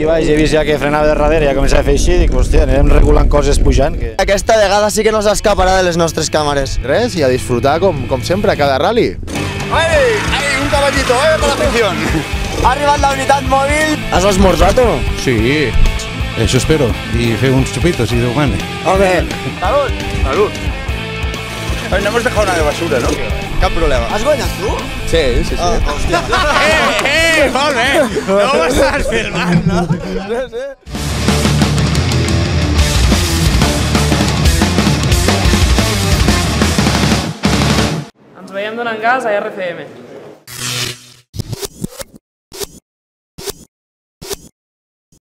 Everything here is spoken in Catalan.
Aquí baix he vist ja que frenava de darrere, ja començava a fer així, dic, hòstia, anem regulant coses pujant. Aquesta vegada sí que no s'escaparà de les nostres càmeres. Res, i a disfrutar com sempre, cada rally. ¡Ay! ¡Ay! ¡Un caballito, para la afición! Ha arribat la unitat mòbil. Has esmorzat o no? Sí, eso espero. Y fer uns chupitos, si Déu mana. Home, ¡Salud! ¡Salud! Ay, no hemos dejado nada de basura, ¿no? Cap problema. has guanyat tu? Sí, sí, sí. Hòstia. Molt bé! No ho estàs filmant, no? Sí, sí. Ens veiem donant gas a RCM.